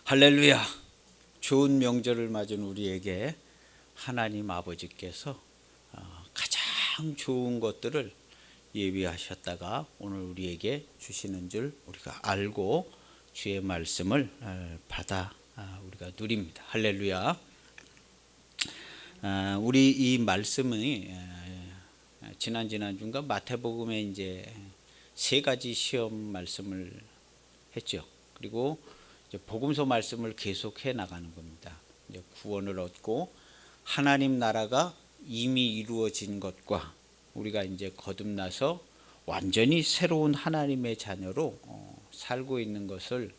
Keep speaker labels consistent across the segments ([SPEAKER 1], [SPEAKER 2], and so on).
[SPEAKER 1] 할렐루야. 좋은 명절을 맞은 우리에게 하나님 아버지께서 가장 좋은 것들을 예비하셨다가 오늘 우리에게 주시는 줄 우리가 알고 주의 말씀을 받아 우리가 누립니다. 할렐루야. 우리 이 말씀이 지난주인가 마태복음에 이제 세 가지 시험 말씀을 했죠. 그리고 이제 복음서 말씀을 계속해 나가는 겁니다. 이제 구원을 얻고 하나님 나라가 이미 이루어진 것과 우리가 이제 거듭나서 완전히 새로운 하나님의 자녀로 살고 있는 것을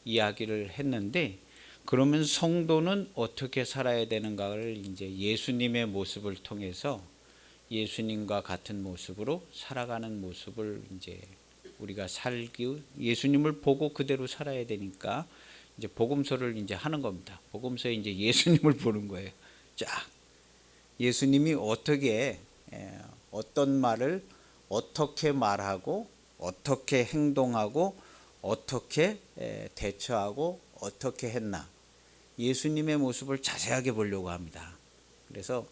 [SPEAKER 1] 이야기를 했는데, 그러면 성도는 어떻게 살아야 되는가를 이제 예수님의 모습을 통해서 예수님과 같은 모습으로 살아가는 모습을 이제 우리가 예수님을 보고 그대로 살아야 되니까 이제 복음서를 이제 하는 겁니다. 복음서에 이제 예수님을 보는 거예요. 쫙 예수님이 어떻게 어떤 말을 어떻게 말하고 어떻게 행동하고 어떻게 대처하고 어떻게 했나, 예수님의 모습을 자세하게 보려고 합니다. 그래서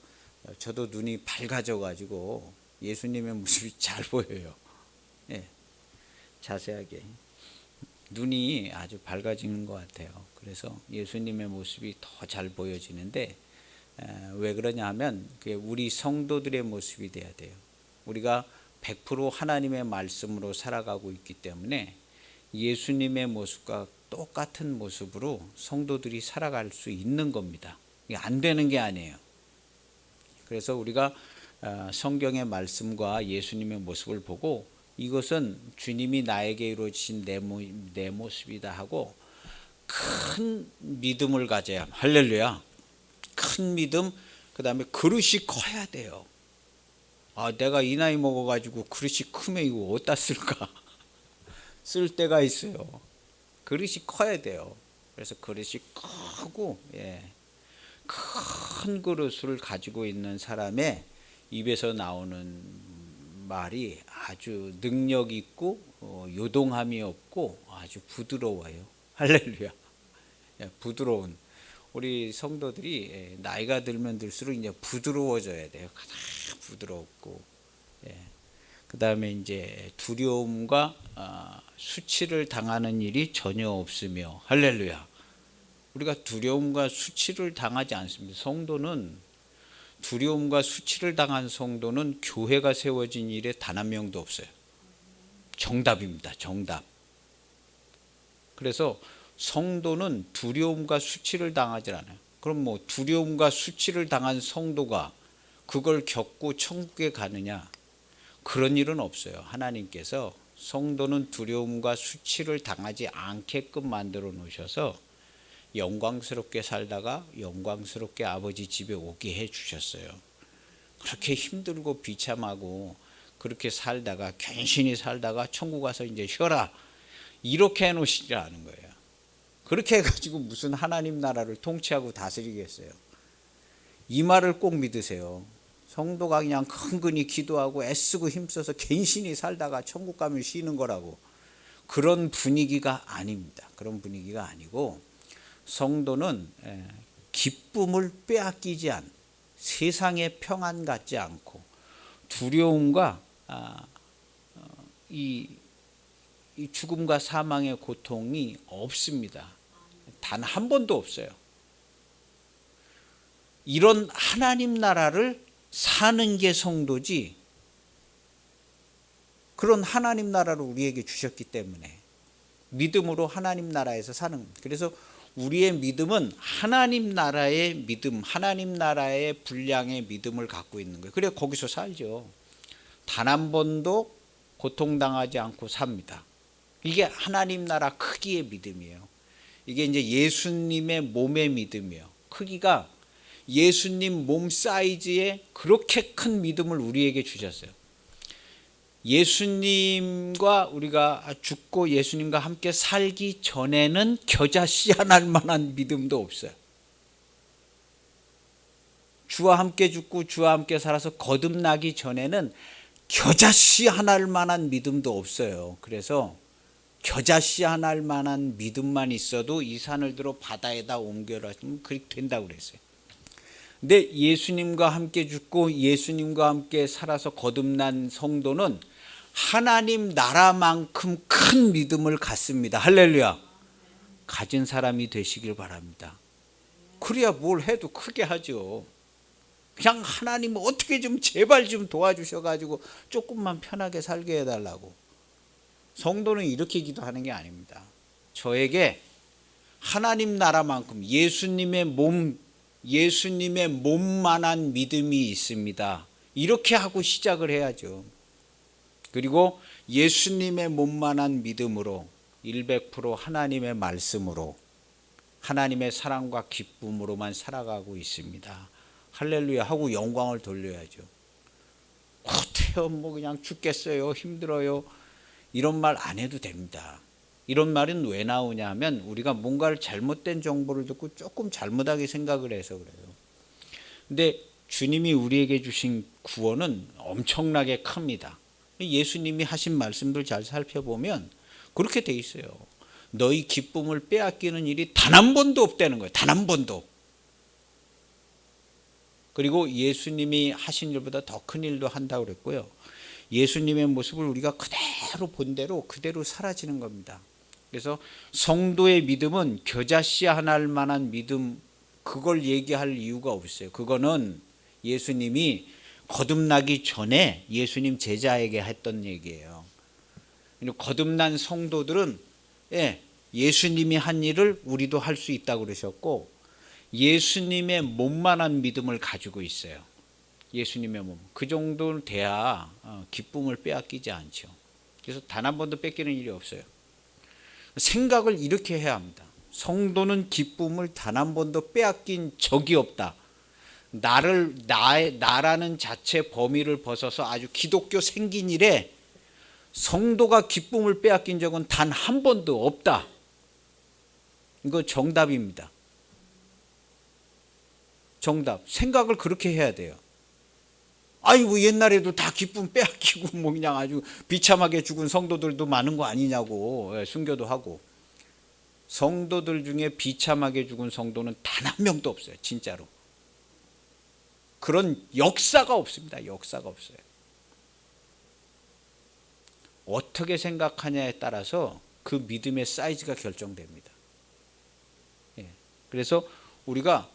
[SPEAKER 1] 저도 눈이 밝아져 가지고 예수님의 모습이 잘 보여요. 자세하게 눈이 아주 밝아지는 것 같아요. 그래서 예수님의 모습이 더 잘 보여지는데, 왜 그러냐 하면 그게 우리 성도들의 모습이 돼야 돼요. 우리가 100% 하나님의 말씀으로 살아가고 있기 때문에 예수님의 모습과 똑같은 모습으로 성도들이 살아갈 수 있는 겁니다. 이게 안 되는 게 아니에요. 그래서 우리가 성경의 말씀과 예수님의 모습을 보고 이것은 주님이 나에게 이루어진 내 모습이다 하고 큰 믿음을 가져야 합니다. 할렐루야. 큰 믿음, 그 다음에 그릇이 커야 돼요. 내가 이 나이 먹어가지고 그릇이 크면 이거 어디다 쓸까? 쓸 때가 있어요. 그릇이 커야 돼요. 그래서 그릇이 크고 큰 그릇을 가지고 있는 사람의 입에서 나오는 말이 아주 능력 있고 요동함이 없고 아주 부드러워요. 할렐루야. 부드러운 우리 성도들이 나이가 들면 들수록 이제 부드러워져야 돼요. 가장 부드럽고, 그 다음에 이제 두려움과 수치를 당하는 일이 전혀 없으며, 할렐루야. 우리가 두려움과 수치를 당하지 않습니다. 성도는 두려움과 수치를 당한 성도는 교회가 세워진 일에 단 한 명도 없어요. 정답입니다. 정답. 그래서 성도는 두려움과 수치를 당하지 않아요. 그럼 뭐 두려움과 수치를 당한 성도가 그걸 겪고 천국에 가느냐? 그런 일은 없어요. 하나님께서 성도는 두려움과 수치를 당하지 않게끔 만들어 놓으셔서 영광스럽게 살다가 영광스럽게 아버지 집에 오게 해 주셨어요. 그렇게 힘들고 비참하고 그렇게 살다가 괜시히 살다가 천국 가서 이제 쉬어라, 이렇게 해 놓으시지 않은 거예요. 그렇게 해가지고 무슨 하나님 나라를 통치하고 다스리겠어요. 이 말을 꼭 믿으세요. 성도가 그냥 큰근히 기도하고 애쓰고 힘써서 괜시히 살다가 천국 가면 쉬는 거라고, 그런 분위기가 아닙니다. 그런 분위기가 아니고, 성도는 기쁨을 빼앗기지 않은, 세상의 평안 갖지 않고 두려움과 이 죽음과 사망의 고통이 없습니다. 단 한 번도 없어요. 이런 하나님 나라를 사는 게 성도지, 그런 하나님 나라를 우리에게 주셨기 때문에 믿음으로 하나님 나라에서 사는 겁니다. 그래서 우리의 믿음은 하나님 나라의 믿음, 하나님 나라의 분량의 믿음을 갖고 있는 거예요. 그래서 거기서 살죠. 단 한 번도 고통당하지 않고 삽니다. 이게 하나님 나라 크기의 믿음이에요. 이게 이제 예수님의 몸의 믿음이에요. 크기가 예수님 몸 사이즈의 그렇게 큰 믿음을 우리에게 주셨어요. 예수님과 우리가 죽고 예수님과 함께 살기 전에는 겨자씨 하나 할 만한 믿음도 없어요. 주와 함께 죽고 주와 함께 살아서 거듭나기 전에는 겨자씨 하나 할 만한 믿음도 없어요. 그래서 겨자씨하날 만한 믿음만 있어도 이 산을 들어 바다에다 옮겨라 하면 그렇게 된다고 그랬어요. 근데 예수님과 함께 죽고 예수님과 함께 살아서 거듭난 성도는 하나님 나라만큼 큰 믿음을 갖습니다. 할렐루야. 가진 사람이 되시길 바랍니다. 그래야 뭘 해도 크게 하죠. 그냥 하나님 어떻게 좀 제발 좀 도와주셔가지고 조금만 편하게 살게 해달라고. 성도는 이렇게 기도하는 게 아닙니다. 저에게 하나님 나라만큼 예수님의 몸만한 믿음이 있습니다. 이렇게 하고 시작을 해야죠. 그리고 예수님의 몸만한 믿음으로 100% 하나님의 말씀으로 하나님의 사랑과 기쁨으로만 살아가고 있습니다. 할렐루야 하고 영광을 돌려야죠. 어때요? 뭐 그냥 죽겠어요. 힘들어요. 이런 말 안 해도 됩니다. 이런 말은 왜 나오냐 하면 우리가 뭔가를 잘못된 정보를 듣고 조금 잘못하게 생각을 해서 그래요. 근데 주님이 우리에게 주신 구원은 엄청나게 큽니다. 예수님이 하신 말씀들 잘 살펴보면 그렇게 돼 있어요. 너희 기쁨을 빼앗기는 일이 단 한 번도 없다는 거예요. 단 한 번도. 그리고 예수님이 하신 일보다 더 큰 일도 한다고 그랬고요. 예수님의 모습을 우리가 그대로 본 대로 그대로 사라지는 겁니다. 그래서 성도의 믿음은 겨자씨 하나일 만한 믿음, 그걸 얘기할 이유가 없어요. 그거는 예수님이 거듭나기 전에 예수님 제자에게 했던 얘기예요. 거듭난 성도들은 예수님이 한 일을 우리도 할 수 있다고 그러셨고 예수님의 몸만한 믿음을 가지고 있어요. 예수님의 몸. 그 정도는 돼야 기쁨을 빼앗기지 않죠. 그래서 단 한 번도 뺏기는 일이 없어요. 생각을 이렇게 해야 합니다. 성도는 기쁨을 단 한 번도 빼앗긴 적이 없다. 나라는 자체 범위를 벗어서 아주 기독교 생긴 일에 성도가 기쁨을 빼앗긴 적은 단 한 번도 없다. 이거 정답입니다. 정답. 생각을 그렇게 해야 돼요. 아이고 옛날에도 다 기쁨 빼앗기고 뭐 그냥 아주 비참하게 죽은 성도들도 많은 거 아니냐고 순교도 하고. 성도들 중에 비참하게 죽은 성도는 단 한 명도 없어요. 진짜로. 그런 역사가 없습니다. 역사가 없어요. 어떻게 생각하냐에 따라서 그 믿음의 사이즈가 결정됩니다. 그래서 우리가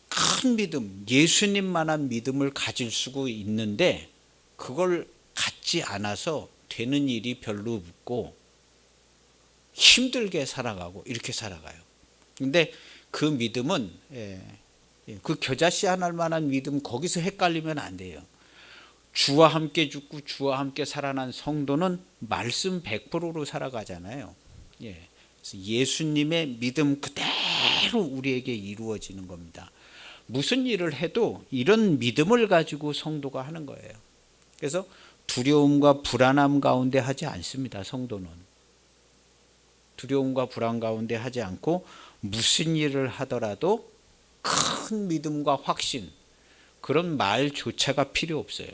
[SPEAKER 1] 큰 믿음, 예수님만한 믿음을 가질 수가 있는데 그걸 갖지 않아서 되는 일이 별로 없고 힘들게 살아가고 이렇게 살아가요. 근데 그 믿음은 그 겨자씨 하나일 만한 믿음 거기서 헷갈리면 안 돼요. 주와 함께 죽고 주와 함께 살아난 성도는 말씀 100%로 살아가잖아요. 그래서 예수님의 믿음 그대로 우리에게 이루어지는 겁니다. 무슨 일을 해도 이런 믿음을 가지고 성도가 하는 거예요. 그래서 두려움과 불안함 가운데 하지 않습니다. 성도는. 두려움과 불안 가운데 하지 않고 무슨 일을 하더라도 큰 믿음과 확신, 그런 말조차가 필요 없어요.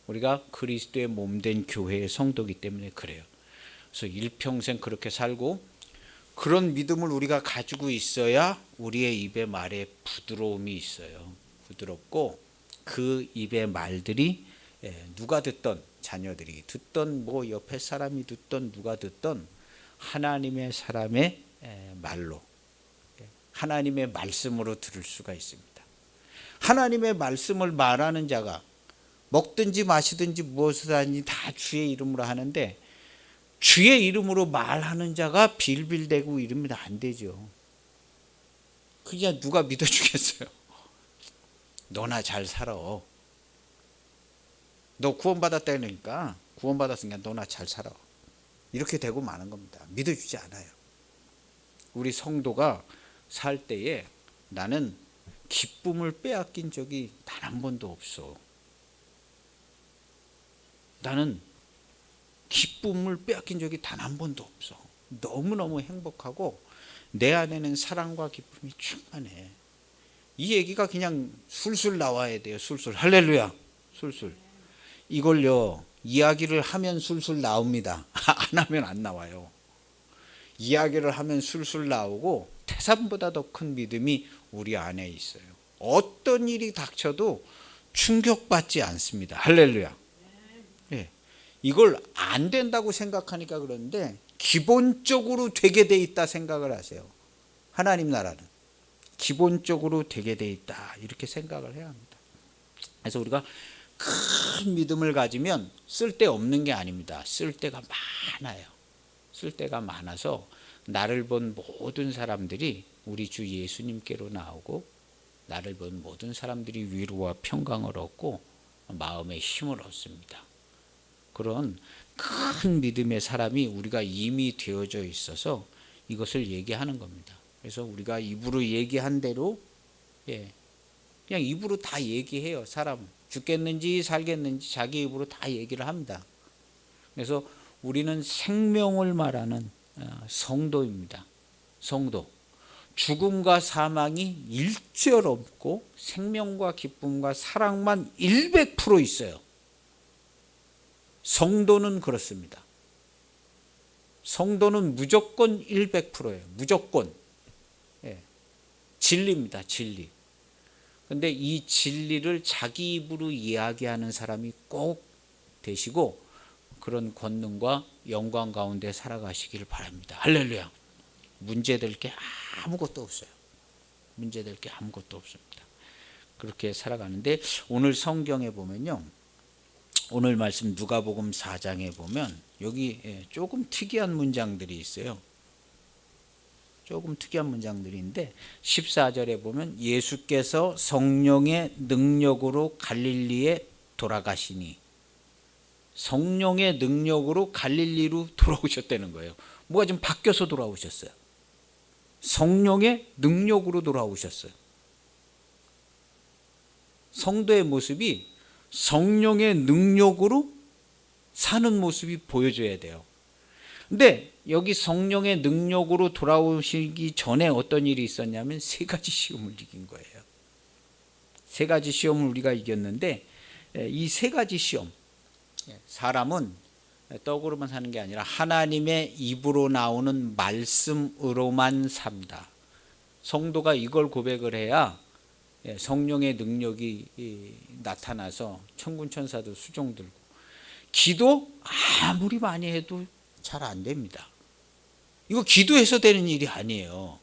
[SPEAKER 1] 우리가 그리스도의 몸된 교회의 성도이기 때문에 그래요. 그래서 일평생 그렇게 살고 그런 믿음을 우리가 가지고 있어야 우리의 입의 말에 부드러움이 있어요. 부드럽고 그 입의 말들이 누가 듣던, 자녀들이 듣던, 뭐 옆에 사람이 듣던, 누가 듣던 하나님의 사람의 말로, 하나님의 말씀으로 들을 수가 있습니다. 하나님의 말씀을 말하는 자가 먹든지 마시든지 무엇을 하든지 다 주의 이름으로 하는데 주의 이름으로 말하는 자가 빌빌대고 이러면 안 되죠. 그냥 누가 믿어주겠어요. 너나 잘 살아. 너 구원받았다니까 구원받았으니까 너나 잘 살아. 이렇게 되고 마는 겁니다. 믿어주지 않아요. 우리 성도가 살 때에 나는 기쁨을 빼앗긴 적이 단 한 번도 없어. 나는 기쁨을 빼앗긴 적이 단 한 번도 없어. 너무너무 행복하고 내 안에는 사랑과 기쁨이 충만해. 이 얘기가 그냥 술술 나와야 돼요. 술술. 할렐루야. 술술. 이걸요 이야기를 하면 술술 나옵니다. 안 하면 안 나와요. 이야기를 하면 술술 나오고 태산보다 더 큰 믿음이 우리 안에 있어요. 어떤 일이 닥쳐도 충격받지 않습니다. 할렐루야. 예. 이걸 안 된다고 생각하니까 그런데 기본적으로 되게 돼 있다 생각을 하세요. 하나님 나라는 기본적으로 되게 돼 있다 이렇게 생각을 해야 합니다. 그래서 우리가 큰 믿음을 가지면 쓸데없는 게 아닙니다. 쓸데가 많아요. 쓸데가 많아서 나를 본 모든 사람들이 우리 주 예수님께로 나오고 나를 본 모든 사람들이 위로와 평강을 얻고 마음의 힘을 얻습니다. 그런 큰 믿음의 사람이 우리가 이미 되어져 있어서 이것을 얘기하는 겁니다. 그래서 우리가 입으로 얘기한 대로 그냥 입으로 다 얘기해요. 사람은 죽겠는지 살겠는지 자기 입으로 다 얘기를 합니다. 그래서 우리는 생명을 말하는 성도입니다. 성도. 죽음과 사망이 일절 없고 생명과 기쁨과 사랑만 100% 있어요. 성도는 그렇습니다. 성도는 무조건 100%예요. 무조건. 진리입니다. 진리. 근데 이 진리를 자기 입으로 이야기하는 사람이 꼭 되시고 그런 권능과 영광 가운데 살아가시길 바랍니다. 할렐루야. 문제될 게 아무것도 없어요. 문제될 게 아무것도 없습니다. 그렇게 살아가는데 오늘 성경에 보면요. 오늘 말씀 누가복음 4장에 보면 여기 조금 특이한 문장들이 있어요. 조금 특이한 문장들인데 14절에 보면 예수께서 성령의 능력으로 갈릴리에 돌아가시니 성령의 능력으로 갈릴리로 돌아오셨다는 거예요. 뭐가 좀 바뀌어서 돌아오셨어요. 성령의 능력으로 돌아오셨어요. 성도의 모습이 성령의 능력으로 사는 모습이 보여줘야 돼요. 근데 여기 성령의 능력으로 돌아오시기 전에 어떤 일이 있었냐면 세 가지 시험을 이긴 거예요. 세 가지 시험을 우리가 이겼는데 이 세 가지 시험, 사람은 떡으로만 사는 게 아니라 하나님의 입으로 나오는 말씀으로만 산다. 성도가 이걸 고백을 해야 성령의 능력이 나타나서 천군 천사도 수종 들고 기도 아무리 많이 해도 잘 안 됩니다. 이거 기도해서 되는 일이 아니에요.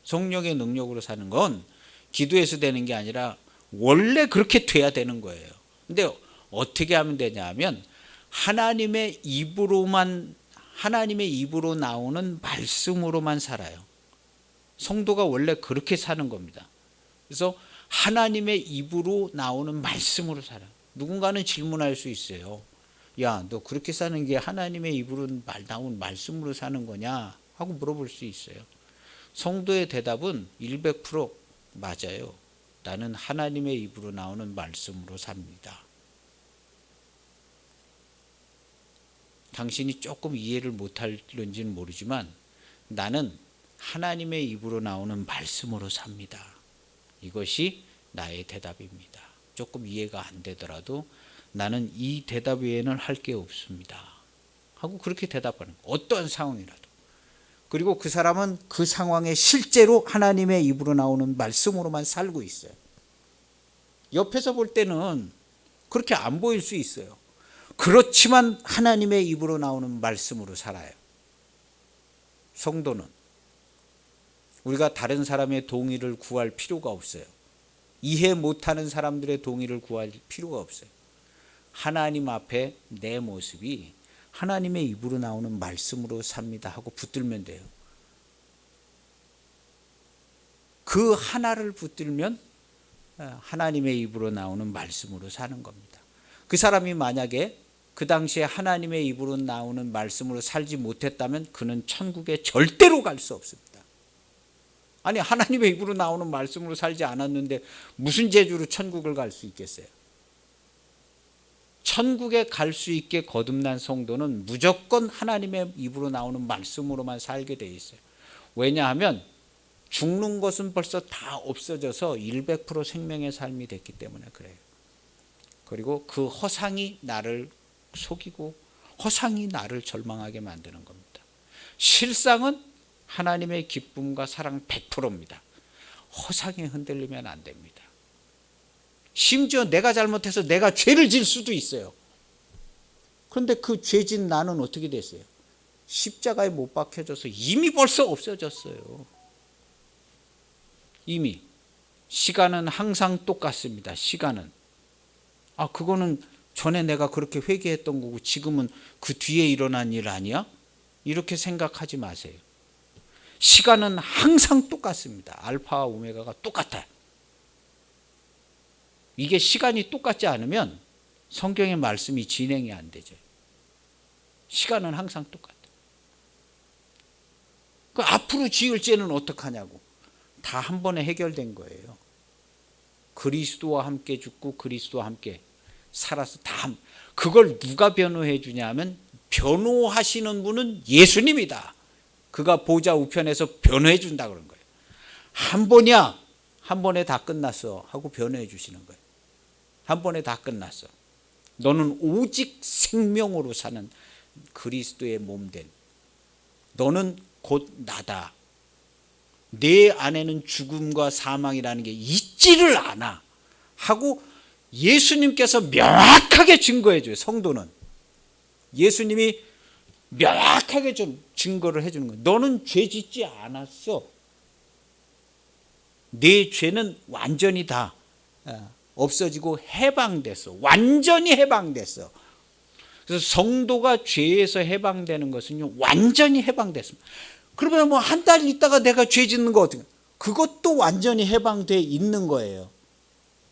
[SPEAKER 1] 성령의 능력으로 사는 건 기도해서 되는 게 아니라 원래 그렇게 돼야 되는 거예요. 근데 어떻게 하면 되냐 하면 하나님의 입으로 나오는 말씀으로만 살아요. 성도가 원래 그렇게 사는 겁니다. 그래서 하나님의 입으로 나오는 말씀으로 살아요. 누군가는 질문할 수 있어요. 야, 너 그렇게 사는 게 하나님의 입으로 나온 말씀으로 사는 거냐? 하고 물어볼 수 있어요. 성도의 대답은 100% 맞아요. 나는 하나님의 입으로 나오는 말씀으로 삽니다. 당신이 조금 이해를 못할는지는 모르지만 나는 하나님의 입으로 나오는 말씀으로 삽니다. 이것이 나의 대답입니다. 조금 이해가 안 되더라도 나는 이 대답 외에는 할 게 없습니다. 하고 그렇게 대답하는 거예요. 어떠한 상황이라도. 그리고 그 사람은 그 상황에 실제로 하나님의 입으로 나오는 말씀으로만 살고 있어요. 옆에서 볼 때는 그렇게 안 보일 수 있어요. 그렇지만 하나님의 입으로 나오는 말씀으로 살아요. 성도는 우리가 다른 사람의 동의를 구할 필요가 없어요. 이해 못하는 사람들의 동의를 구할 필요가 없어요. 하나님 앞에 내 모습이 하나님의 입으로 나오는 말씀으로 삽니다 하고 붙들면 돼요. 그 하나를 붙들면 하나님의 입으로 나오는 말씀으로 사는 겁니다. 그 사람이 만약에 그 당시에 하나님의 입으로 나오는 말씀으로 살지 못했다면 그는 천국에 절대로 갈 수 없습니다. 아니, 하나님의 입으로 나오는 말씀으로 살지 않았는데 무슨 재주로 천국을 갈 수 있겠어요? 천국에 갈 수 있게 거듭난 성도는 무조건 하나님의 입으로 나오는 말씀으로만 살게 돼 있어요. 왜냐하면 죽는 것은 벌써 다 없어져서 100% 생명의 삶이 됐기 때문에 그래요. 그리고 그 허상이 나를 속이고 허상이 나를 절망하게 만드는 겁니다. 실상은 하나님의 기쁨과 사랑 100%입니다. 허상에 흔들리면 안 됩니다. 심지어 내가 잘못해서 내가 죄를 질 수도 있어요. 그런데 그 죄진 나는 어떻게 됐어요? 십자가에 못 박혀져서 이미 벌써 없어졌어요. 이미. 시간은 항상 똑같습니다. 시간은. 그거는 전에 내가 그렇게 회개했던 거고 지금은 그 뒤에 일어난 일 아니야? 이렇게 생각하지 마세요. 시간은 항상 똑같습니다. 알파와 오메가가 똑같아요. 이게 시간이 똑같지 않으면 성경의 말씀이 진행이 안 되죠. 시간은 항상 똑같아요. 그 앞으로 지을 죄는 어떡하냐고. 다 한 번에 해결된 거예요. 그리스도와 함께 죽고 그리스도와 함께 살아서 그걸 누가 변호해 주냐면 변호하시는 분은 예수님이다. 그가 보좌 우편에서 변호해 준다 그런 거예요. 한 번이야. 한 번에 다 끝났어 하고 변호해 주시는 거예요. 한 번에 다 끝났어. 너는 오직 생명으로 사는 그리스도의 몸된 너는 곧 나다. 내 안에는 죽음과 사망이라는 게 있지를 않아 하고 예수님께서 명확하게 증거해 줘요. 성도는 예수님이 명확하게 좀 증거를 해 주는 거예요. 너는 죄 짓지 않았어. 내 죄는 완전히 다 없어지고 해방됐어. 완전히 해방됐어. 그래서 성도가 죄에서 해방되는 것은요, 완전히 해방됐습니다. 그러면 뭐 한 달 있다가 내가 죄 짓는 거 어떻게? 그것도 완전히 해방돼 있는 거예요.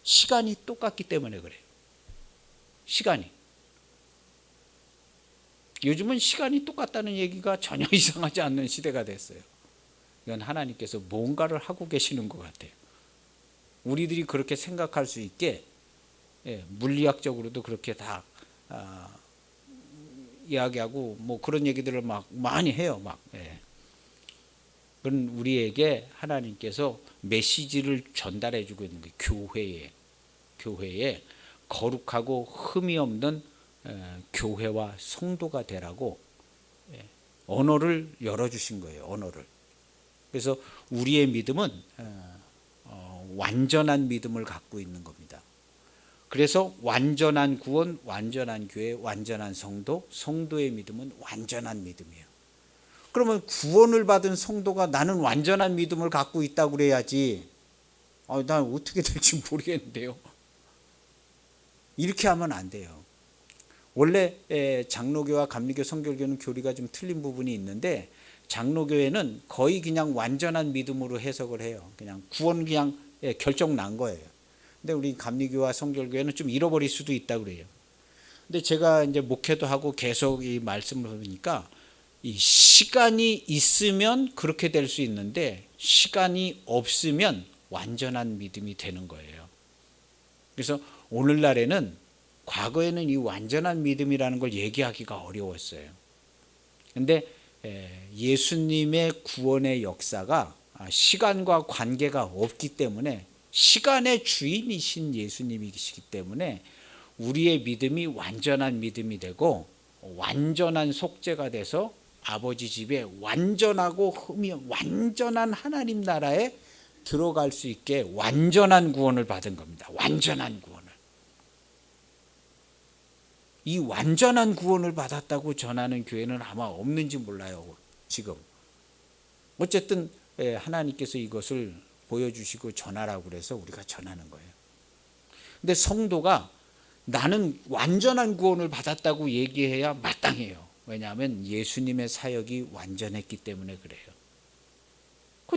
[SPEAKER 1] 시간이 똑같기 때문에 그래요. 시간이. 요즘은 시간이 똑같다는 얘기가 전혀 이상하지 않는 시대가 됐어요. 이건 하나님께서 뭔가를 하고 계시는 것 같아요. 우리들이 그렇게 생각할 수 있게 물리학적으로도 그렇게 다 이야기하고 뭐 그런 얘기들을 막 많이 해요. 그건 우리에게 하나님께서 메시지를 전달해 주고 있는 거예요. 교회에 거룩하고 흠이 없는 교회와 성도가 되라고 언어를 열어주신 거예요. 언어를. 그래서 우리의 믿음은 완전한 믿음을 갖고 있는 겁니다. 그래서 완전한 구원, 완전한 교회, 완전한 성도, 성도의 믿음은 완전한 믿음이에요. 그러면 구원을 받은 성도가 나는 완전한 믿음을 갖고 있다고 그래야지. 난 어떻게 될지 모르겠는데요. 이렇게 하면 안 돼요. 원래 장로교와 감리교, 성결교는 교리가 좀 틀린 부분이 있는데 장로교회는 거의 그냥 완전한 믿음으로 해석을 해요. 그냥 구원 그냥 결정 난 거예요. 근데 우리 감리교와 성결교회는 좀 잃어버릴 수도 있다고 그래요. 근데 제가 이제 목회도 하고 계속 이 말씀을 보니까 이 시간이 있으면 그렇게 될 수 있는데 시간이 없으면 완전한 믿음이 되는 거예요. 그래서 오늘날에는 과거에는 이 완전한 믿음이라는 걸 얘기하기가 어려웠어요. 근데 예수님의 구원의 역사가 시간과 관계가 없기 때문에 시간의 주인이신 예수님이시기 때문에 우리의 믿음이 완전한 믿음이 되고 완전한 속죄가 돼서 아버지 집에 완전하고 흠이 완전한 하나님 나라에 들어갈 수 있게 완전한 구원을 받은 겁니다. 완전한 구원을. 이 완전한 구원을 받았다고 전하는 교회는 아마 없는지 몰라요. 지금. 어쨌든 하나님께서 이것을 보여주시고 전하라고 그래서 우리가 전하는 거예요. 근데 성도가 나는 완전한 구원을 받았다고 얘기해야 마땅해요. 왜냐하면 예수님의 사역이 완전했기 때문에 그래요.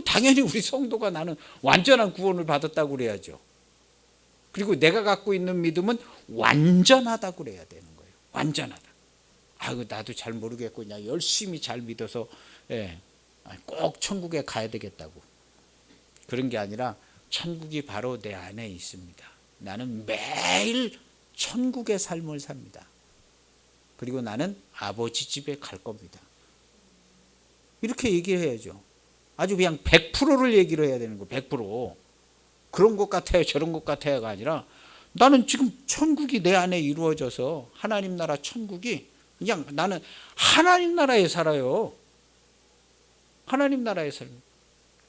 [SPEAKER 1] 당연히 우리 성도가 나는 완전한 구원을 받았다고 그래야죠. 그리고 내가 갖고 있는 믿음은 완전하다고 그래야 되는 거예요. 완전하다. 나도 잘 모르겠고 그냥 열심히 잘 믿어서 꼭 천국에 가야 되겠다고. 그런 게 아니라 천국이 바로 내 안에 있습니다. 나는 매일 천국의 삶을 삽니다. 그리고 나는 아버지 집에 갈 겁니다. 이렇게 얘기해야죠. 아주 그냥 100%를 얘기를 해야 되는 거예요. 100%. 그런 것 같아요. 저런 것 같아요가 아니라 나는 지금 천국이 내 안에 이루어져서 하나님 나라 천국이 그냥 나는 하나님 나라에 살아요. 하나님 나라에 살아요.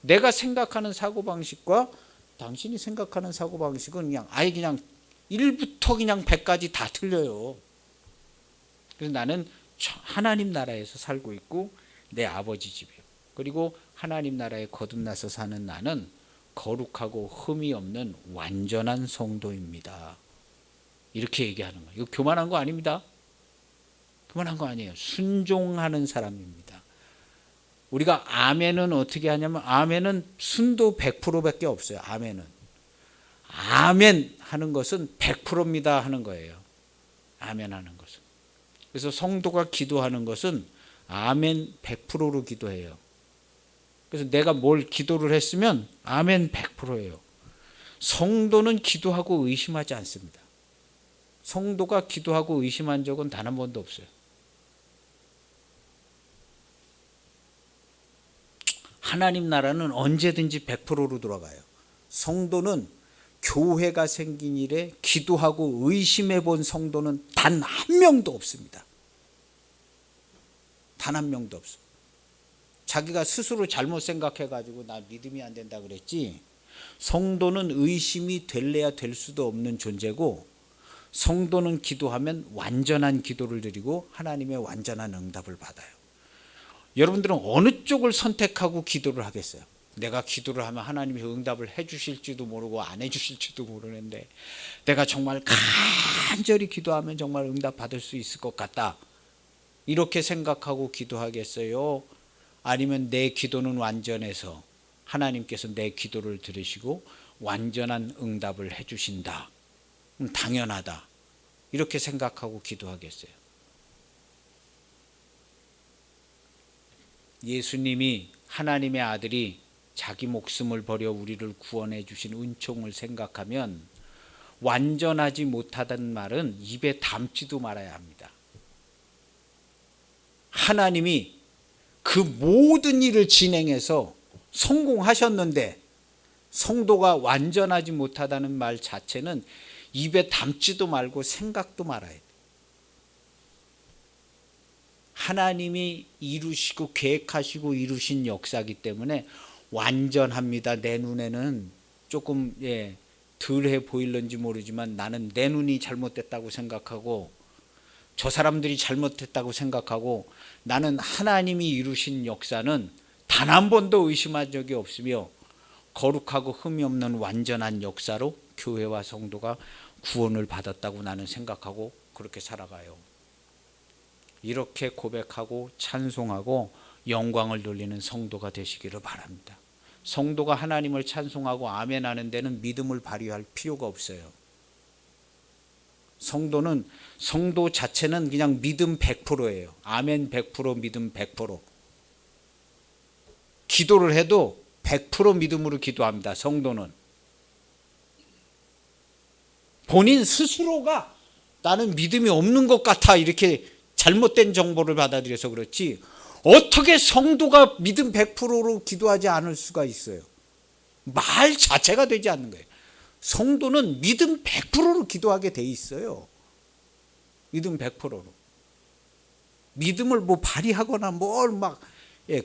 [SPEAKER 1] 내가 생각하는 사고방식과 당신이 생각하는 사고방식은 그냥 아예 그냥 1부터 그냥 100까지 다 틀려요. 그래서 나는 하나님 나라에서 살고 있고 내 아버지 집이요. 그리고 하나님 나라에 거듭나서 사는 나는 거룩하고 흠이 없는 완전한 성도입니다. 이렇게 얘기하는 거예요. 이거 교만한 거 아닙니다. 교만한 거 아니에요. 순종하는 사람입니다. 우리가 아멘은 어떻게 하냐면 아멘은 순도 100%밖에 없어요. 아멘은. 아멘 하는 것은 100%입니다 하는 거예요. 아멘 하는 것은. 그래서 성도가 기도하는 것은 아멘 100%로 기도해요. 그래서 내가 뭘 기도를 했으면 아멘 100%예요. 성도는 기도하고 의심하지 않습니다. 성도가 기도하고 의심한 적은 단 한 번도 없어요. 하나님 나라는 언제든지 100%로 돌아가요. 성도는 교회가 생긴 이래 기도하고 의심해 본 성도는 단 한 명도 없습니다. 단 한 명도 없어. 자기가 스스로 잘못 생각해 가지고 나 믿음이 안 된다 그랬지. 성도는 의심이 될래야 될 수도 없는 존재고, 성도는 기도하면 완전한 기도를 드리고 하나님의 완전한 응답을 받아요. 여러분들은 어느 쪽을 선택하고 기도를 하겠어요? 내가 기도를 하면 하나님이 응답을 해 주실지도 모르고 안 해 주실지도 모르는데 내가 정말 간절히 기도하면 정말 응답 받을 수 있을 것 같다, 이렇게 생각하고 기도하겠어요? 아니면 내 기도는 완전해서 하나님께서 내 기도를 들으시고 완전한 응답을 해 주신다, 당연하다, 이렇게 생각하고 기도하겠어요? 예수님이 하나님의 아들이 자기 목숨을 버려 우리를 구원해 주신 은총을 생각하면 완전하지 못하다는 말은 입에 담지도 말아야 합니다. 하나님이 그 모든 일을 진행해서 성공하셨는데 성도가 완전하지 못하다는 말 자체는 입에 담지도 말고 생각도 말아야 돼요. 하나님이 이루시고 계획하시고 이루신 역사이기 때문에 완전합니다. 내 눈에는 조금 덜해 보일는지 모르지만 나는 내 눈이 잘못됐다고 생각하고 저 사람들이 잘못했다고 생각하고, 나는 하나님이 이루신 역사는 단 한 번도 의심한 적이 없으며 거룩하고 흠이 없는 완전한 역사로 교회와 성도가 구원을 받았다고 나는 생각하고 그렇게 살아가요. 이렇게 고백하고 찬송하고 영광을 돌리는 성도가 되시기를 바랍니다. 성도가 하나님을 찬송하고 아멘 하는 데는 믿음을 발휘할 필요가 없어요. 성도 자체는 그냥 믿음 100%예요. 아멘 100%, 믿음 100%. 기도를 해도 100% 믿음으로 기도합니다. 성도는. 본인 스스로가 나는 믿음이 없는 것 같아 이렇게 잘못된 정보를 받아들여서 그렇지, 어떻게 성도가 믿음 100%로 기도하지 않을 수가 있어요? 말 자체가 되지 않는 거예요. 성도는 믿음 100%로 기도하게 돼 있어요. 믿음 100%로. 믿음을 뭐 발휘하거나 뭘 막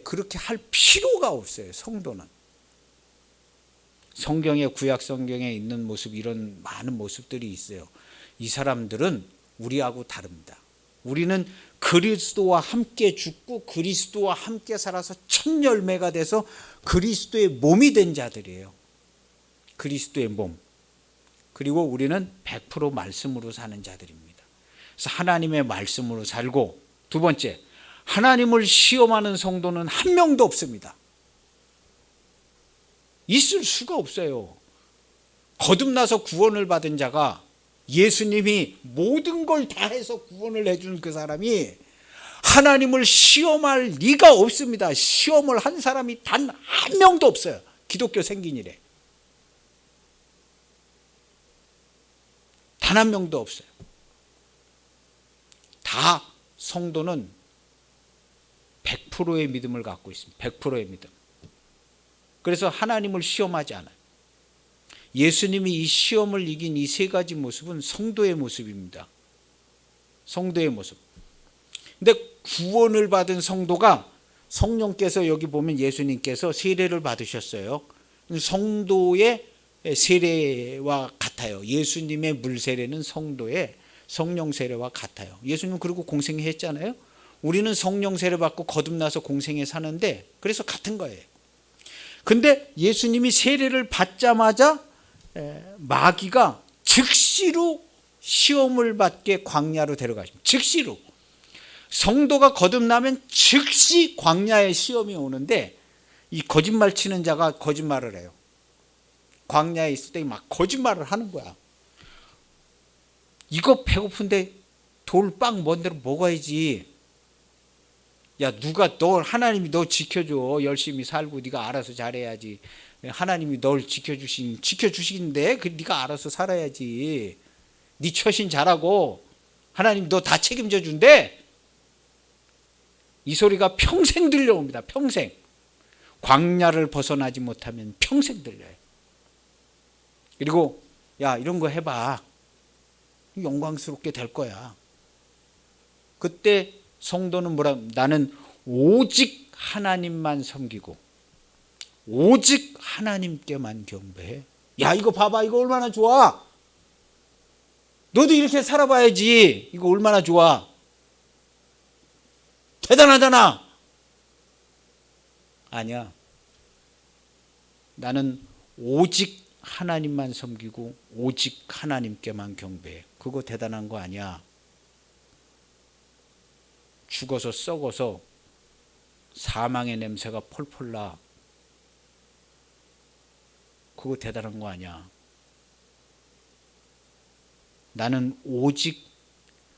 [SPEAKER 1] 그렇게 할 필요가 없어요. 성도는. 성경에, 구약 성경에 있는 모습, 이런 많은 모습들이 있어요. 이 사람들은 우리하고 다릅니다. 우리는 그리스도와 함께 죽고 그리스도와 함께 살아서 첫 열매가 돼서 그리스도의 몸이 된 자들이에요. 그리스도의 몸. 그리고 우리는 100% 말씀으로 사는 자들입니다. 그래서 하나님의 말씀으로 살고, 두 번째, 하나님을 시험하는 성도는 한 명도 없습니다. 있을 수가 없어요. 거듭나서 구원을 받은 자가, 예수님이 모든 걸 다 해서 구원을 해준 그 사람이 하나님을 시험할 리가 없습니다. 시험을 한 사람이 단 한 명도 없어요. 기독교 생긴 이래. 단 한 명도 없어요. 다 성도는 100%의 믿음을 갖고 있습니다. 100%의 믿음. 그래서 하나님을 시험하지 않아요. 예수님이 이 시험을 이긴 이 세 가지 모습은 성도의 모습입니다. 성도의 모습. 근데 구원을 받은 성도가 성령께서 여기 보면 예수님께서 세례를 받으셨어요. 성도의 세례와 같아요. 예수님의 물 세례는 성도의 성령 세례와 같아요. 예수님 그리고 공생애 했잖아요. 우리는 성령 세례 받고 거듭나서 공생애 사는데 그래서 같은 거예요. 근데 예수님이 세례를 받자마자 마귀가 즉시로 시험을 받게 광야로 데려가십니다. 즉시로. 성도가 거듭나면 즉시 광야에 시험이 오는데 이 거짓말 치는 자가 거짓말을 해요. 광야에 있을 때 막 거짓말을 하는 거야. 이거 배고픈데 돌빵 먼 데로 먹어야지. 야, 누가 하나님이 너 지켜줘. 열심히 살고 네가 알아서 잘해야지. 하나님이 널 지켜주시는데 네가 알아서 살아야지. 네 처신 잘하고 하나님 너 다 책임져 준대. 이 소리가 평생 들려옵니다. 평생. 광야를 벗어나지 못하면 평생 들려요. 그리고 야, 이런 거 해봐. 영광스럽게 될 거야. 그때 성도는 나는 오직 하나님만 섬기고 오직 하나님께만 경배해. 야, 이거 봐봐. 이거 얼마나 좋아. 너도 이렇게 살아봐야지. 이거 얼마나 좋아. 대단하잖아. 아니야. 나는 오직 하나님만 섬기고 오직 하나님께만 경배해. 그거 대단한 거 아니야. 죽어서 썩어서 사망의 냄새가 폴폴 나. 그거 대단한 거 아니야. 나는 오직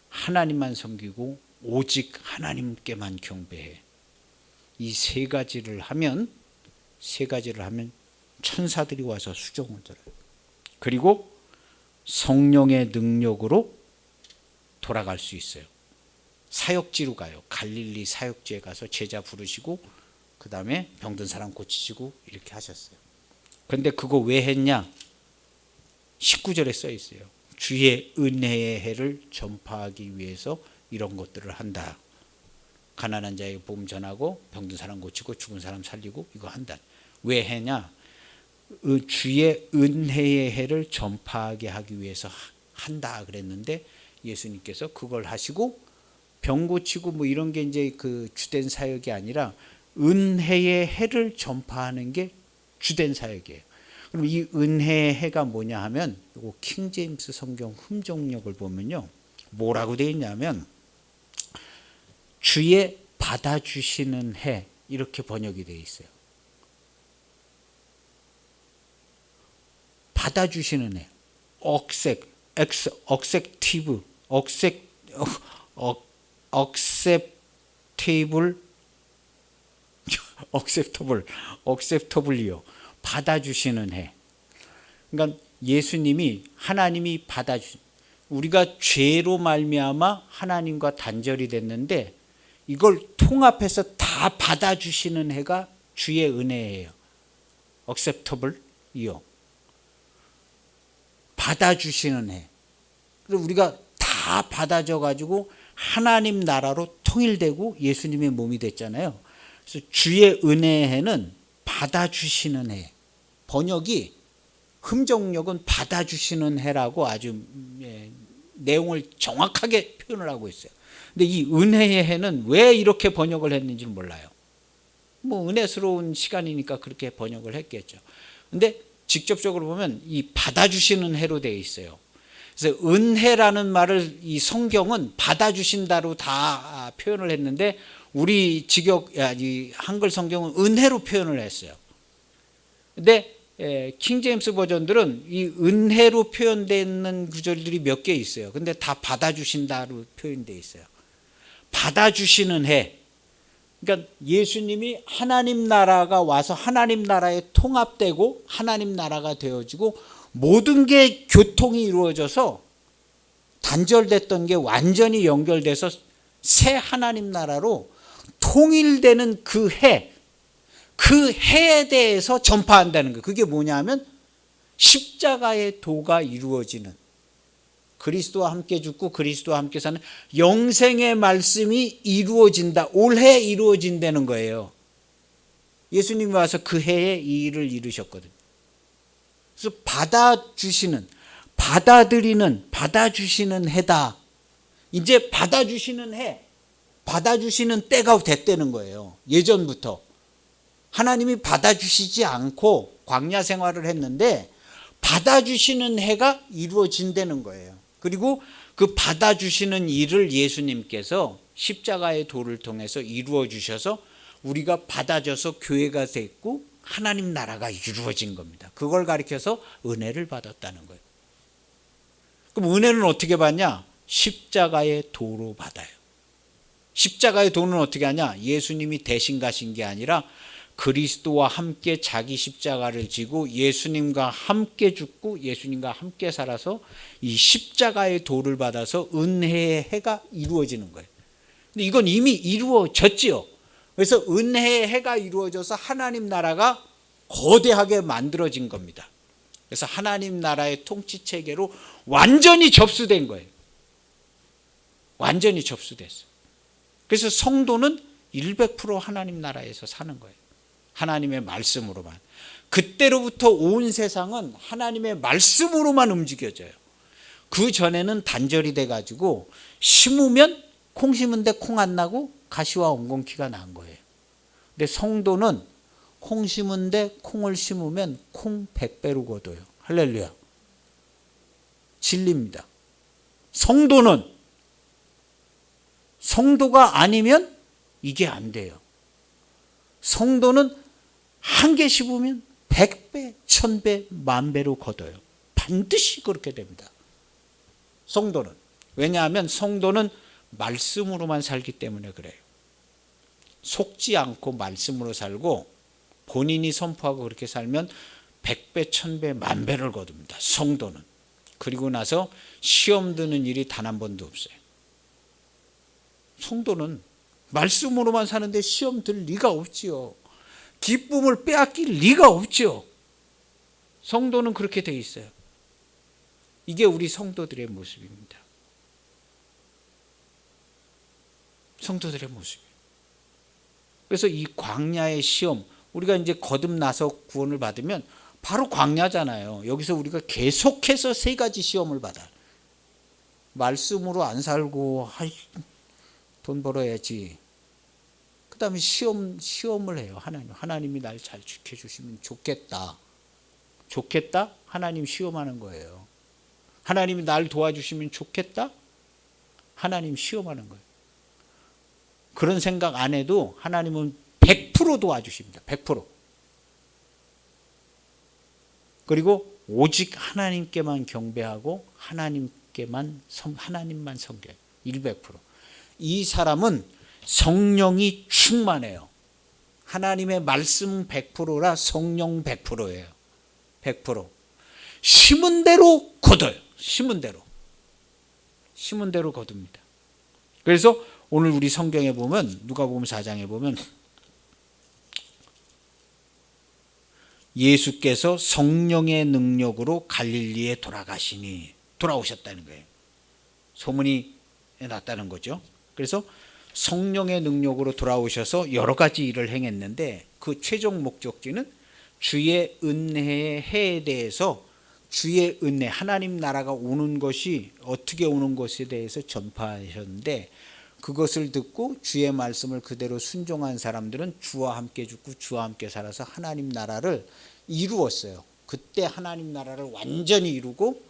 [SPEAKER 1] 하나님만 섬기고 오직 하나님께만 경배해. 이 세 가지를 하면 천사들이 와서 수종을 들어요. 그리고 성령의 능력으로 돌아갈 수 있어요. 사역지로 가요. 갈릴리 사역지에 가서 제자 부르시고 그 다음에 병든 사람 고치시고 이렇게 하셨어요. 그런데 그거 왜 했냐? 19절에 써 있어요. 주의 은혜의 해를 전파하기 위해서 이런 것들을 한다. 가난한 자에게 복음 전하고 병든 사람 고치고 죽은 사람 살리고 이거 한다. 왜 했냐? 주의 은혜의 해를 전파하게 하기 위해서 한다 그랬는데 예수님께서 그걸 하시고 병 고치고 뭐 이런 게 이제 그 주된 사역이 아니라 은혜의 해를 전파하는 게 주된 사역이에요. 그럼 이 은혜의 해가 뭐냐 하면 이거 킹제임스 성경 흠종역을 보면요. 뭐라고 되어 있냐면 주의 받아주시는 해 이렇게 번역이 되어 있어요. 받아주시는 해. 억셉터블이요. 받아주시는 해. 그러니까 예수님이 하나님이 우리가 죄로 말미암아 하나님과 단절이 됐는데 이걸 통합해서 다 받아주시는 해가 주의 은혜예요. 억셉터블이요. 받아주시는 해. 그래서 우리가 다 받아져 가지고 하나님 나라로 통일되고 예수님의 몸이 됐잖아요. 그래서 주의 은혜의 해는 받아주시는 해. 번역이 흠정역은 받아주시는 해라고 아주 내용을 정확하게 표현을 하고 있어요. 근데 이 은혜의 해는 왜 이렇게 번역을 했는지 몰라요. 뭐 은혜스러운 시간이니까 그렇게 번역을 했겠죠. 근데 직접적으로 보면 이 받아주시는 해로 되어 있어요. 그래서 은혜라는 말을 이 성경은 받아주신다로 다 표현을 했는데 우리 이 한글 성경은 은혜로 표현을 했어요. 근데 킹제임스 버전들은 이 은혜로 표현되는 구절들이 몇 개 있어요. 근데 다 받아주신다로 표현되어 있어요. 받아주시는 해. 그러니까 예수님이 하나님 나라가 와서 하나님 나라에 통합되고 하나님 나라가 되어지고 모든 게 교통이 이루어져서 단절됐던 게 완전히 연결돼서 새 하나님 나라로 통일되는 그 해에 대해서 전파한다는 거예요. 그게 뭐냐 하면 십자가의 도가 이루어지는, 그리스도와 함께 죽고 그리스도와 함께 사는 영생의 말씀이 이루어진다. 올해 이루어진다는 거예요. 예수님이 와서 그 해에 이 일을 이루셨거든요. 그래서 받아주시는, 받아주시는 해다. 이제 받아주시는 해, 받아주시는 때가 됐다는 거예요. 예전부터 하나님이 받아주시지 않고 광야 생활을 했는데 받아주시는 해가 이루어진다는 거예요. 그리고 그 받아주시는 일을 예수님께서 십자가의 도를 통해서 이루어 주셔서 우리가 받아져서 교회가 됐고 하나님 나라가 이루어진 겁니다. 그걸 가리켜서 은혜를 받았다는 거예요. 그럼 은혜는 어떻게 받냐? 십자가의 도로 받아요. 십자가의 도는 어떻게 하냐? 예수님이 대신 가신 게 아니라 그리스도와 함께 자기 십자가를 지고 예수님과 함께 죽고 예수님과 함께 살아서 이 십자가의 도를 받아서 은혜의 해가 이루어지는 거예요. 근데 이건 이미 이루어졌지요. 그래서 은혜의 해가 이루어져서 하나님 나라가 거대하게 만들어진 겁니다. 그래서 하나님 나라의 통치 체계로 완전히 접수된 거예요. 완전히 접수됐어요. 그래서 성도는 100% 하나님 나라에서 사는 거예요. 하나님의 말씀으로만. 그때로부터 온 세상은 하나님의 말씀으로만 움직여져요. 그 전에는 단절이 돼가지고 심으면 콩 심은데 콩 안 나고 가시와 엉겅퀴가 난 거예요. 근데 성도는 콩 심은데 콩을 심으면 콩 100배로 거둬요. 할렐루야. 진리입니다. 성도가 아니면 이게 안 돼요. 성도는 한 개 심으면 100배, 1000배, 10,000배로 거둬요. 반드시 그렇게 됩니다. 성도는. 왜냐하면 성도는 말씀으로만 살기 때문에 그래요. 속지 않고 말씀으로 살고 본인이 선포하고 그렇게 살면 100배, 1000배, 10,000배를 거둡니다. 성도는. 그리고 나서 시험 드는 일이 단 한 번도 없어요. 성도는 말씀으로만 사는데 시험 들 리가 없지요. 기쁨을 빼앗길 리가 없지요. 성도는 그렇게 돼 있어요. 이게 우리 성도들의 모습입니다. 성도들의 모습이에요. 그래서 이 광야의 시험, 우리가 이제 거듭나서 구원을 받으면 바로 광야잖아요. 여기서 우리가 계속해서 세 가지 시험을 받아요. 말씀으로 안 살고 돈 벌어야지. 그 다음에 시험을 해요. 하나님이 날 잘 지켜주시면 좋겠다. 좋겠다? 하나님 시험하는 거예요. 하나님이 날 도와주시면 좋겠다? 하나님 시험하는 거예요. 그런 생각 안 해도 하나님은 100% 도와주십니다. 100%. 그리고 오직 하나님께만 경배하고 하나님만 섬겨요. 100%. 이 사람은 성령이 충만해요. 하나님의 말씀 100%라 성령 100%예요. 100%. 심은 대로 거둬요. 심은 대로 거둡니다. 그래서 오늘 우리 성경에 보면 누가복음 4장에 보면 예수께서 성령의 능력으로 갈릴리에 돌아오셨다는 거예요. 소문이 났다는 거죠. 그래서 성령의 능력으로 돌아오셔서 여러 가지 일을 행했는데 그 최종 목적지는 주의 은혜의 해에 대해서 주의 은혜, 하나님 나라가 오는 것이 어떻게 오는 것에 대해서 전파하셨는데 그것을 듣고 주의 말씀을 그대로 순종한 사람들은 주와 함께 죽고 주와 함께 살아서 하나님 나라를 이루었어요. 그때 하나님 나라를 완전히 이루고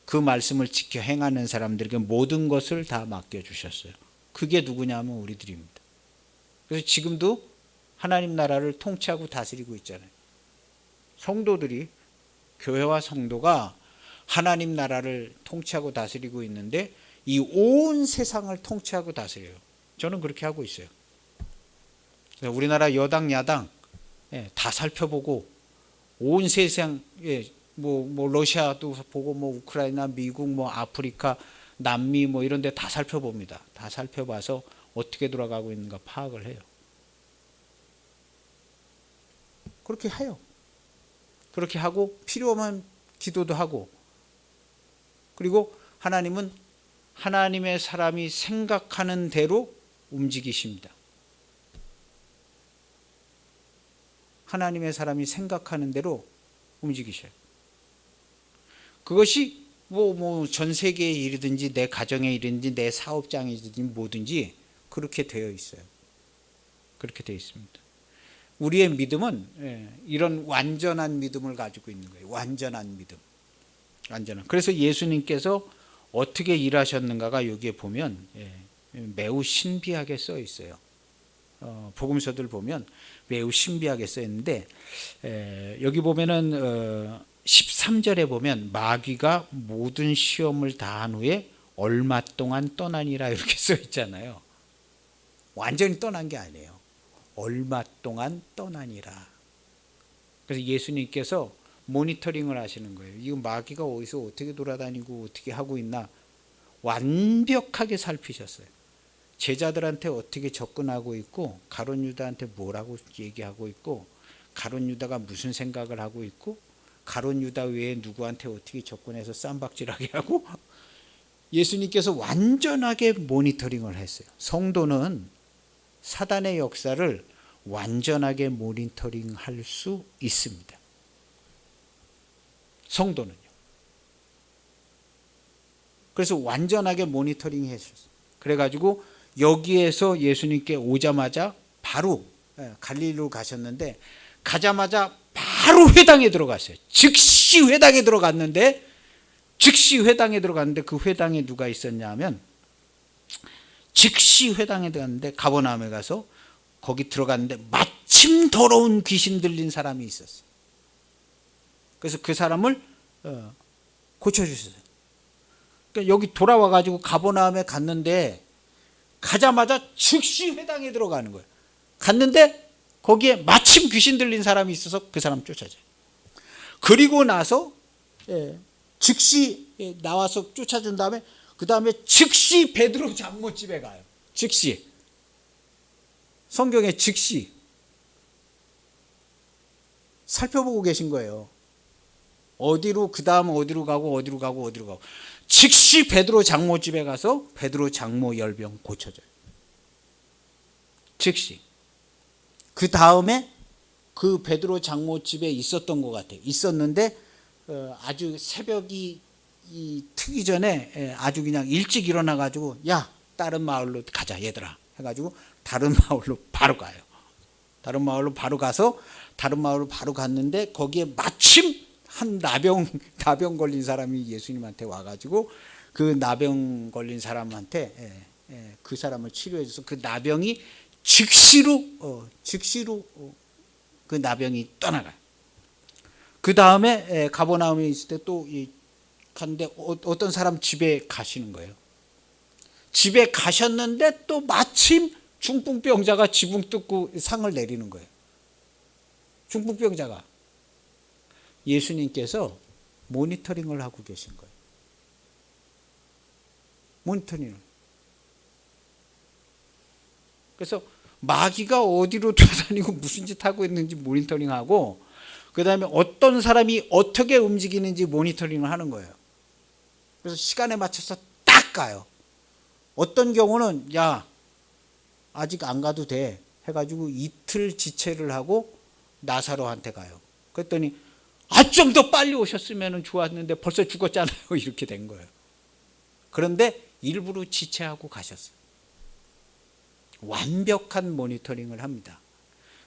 [SPEAKER 1] 그 말씀을 지켜 행하는 사람들에게 모든 것을 다 맡겨주셨어요. 그게 누구냐면 우리들입니다. 그래서 지금도 하나님 나라를 통치하고 다스리고 있잖아요. 성도들이, 교회와 성도가 하나님 나라를 통치하고 다스리고 있는데 이 온 세상을 통치하고 다스려요. 저는 그렇게 하고 있어요. 우리나라 여당 야당 다 살펴보고 온 세상 뭐 러시아도 보고 뭐 우크라이나, 미국, 뭐 아프리카, 남미 뭐 이런 데 다 살펴봅니다. 다 살펴봐서 어떻게 돌아가고 있는가 파악을 해요. 그렇게 해요. 그렇게 하고 필요하면 기도도 하고, 그리고 하나님은 하나님의 사람이 생각하는 대로 움직이십니다. 하나님의 사람이 생각하는 대로 움직이셔요. 그것이 전 세계의 일이든지 내 가정의 일이든지 내 사업장이든지 뭐든지 그렇게 되어 있어요. 그렇게 되어 있습니다. 우리의 믿음은 이런 완전한 믿음을 가지고 있는 거예요. 완전한 믿음. 완전한. 그래서 예수님께서 어떻게 일하셨는가가 여기에 보면 매우 신비하게 써 있어요. 복음서들 보면 매우 신비하게 써 있는데, 여기 보면은 13절에 보면 마귀가 모든 시험을 다한 후에 얼마 동안 떠나니라 이렇게 써 있잖아요. 완전히 떠난 게 아니에요. 얼마 동안 떠나니라. 그래서 예수님께서 모니터링을 하시는 거예요. 이거 마귀가 어디서 어떻게 돌아다니고 어떻게 하고 있나 완벽하게 살피셨어요. 제자들한테 어떻게 접근하고 있고, 가룟 유다한테 뭐라고 얘기하고 있고, 가룟 유다가 무슨 생각을 하고 있고, 가룟 유다 외에 누구한테 어떻게 접근해서 쌈박질하게 하고, 예수님께서 완전하게 모니터링을 했어요. 성도는 사단의 역사를 완전하게 모니터링할 수 있습니다. 성도는요. 그래서 완전하게 모니터링 했었어요. 그래가지고 여기에서 예수님께 오자마자 바로 갈릴리로 가셨는데, 가자마자 바로 회당에 들어갔어요. 즉시 회당에 들어갔는데 그 회당에 누가 있었냐 하면, 즉시 회당에 들어갔는데 가버나움에 가서 거기 들어갔는데 마침 더러운 귀신 들린 사람이 있었어요. 그래서 그 사람을 고쳐주셨어요. 그러니까 여기 돌아와 가지고 가버나움에 갔는데 가자마자 즉시 회당에 들어가는 거예요. 갔는데 거기에 마침 귀신 들린 사람이 있어서 그 사람 쫓아져요. 그리고 나서 즉시 나와서 쫓아준 다음에 그 다음에 즉시 베드로 장모집에 가요. 즉시. 성경에 즉시 살펴보고 계신 거예요. 어디로, 그 다음 어디로 가고 어디로 가고 어디로 가고. 즉시 베드로 장모집에 가서 베드로 장모 열병 고쳐져요. 즉시. 그 다음에 그 베드로 장모집에 있었던 것 같아요. 있었는데 아주 새벽이 트기 전에 아주 그냥 일찍 일어나 가지고, 야, 다른 마을로 가자 얘들아 해가지고 다른 마을로 바로 가요. 다른 마을로 바로 가서 다른 마을로 바로 갔는데 거기에 마침 한 나병 걸린 사람이 예수님한테 와가지고 그 나병 걸린 사람한테 그 사람을 치료해줘서 그 나병이 즉시로 그 나병이 떠나가요. 그 다음에 가버나움에 있을 때 또 갔는데 어떤 사람 집에 가시는 거예요. 집에 가셨는데 또 마침 중풍병자가 지붕 뚫고 상을 내리는 거예요. 중풍병자가. 예수님께서 모니터링을 하고 계신 거예요. 모니터링을. 그래서 마귀가 어디로 돌아다니고 무슨 짓 하고 있는지 모니터링하고, 그 다음에 어떤 사람이 어떻게 움직이는지 모니터링을 하는 거예요. 그래서 시간에 맞춰서 딱 가요. 어떤 경우는 야, 아직 안 가도 돼 해가지고 이틀 지체를 하고 나사로한테 가요. 그랬더니 좀 더 빨리 오셨으면 좋았는데 벌써 죽었잖아요. 이렇게 된 거예요. 그런데 일부러 지체하고 가셨어요. 완벽한 모니터링을 합니다.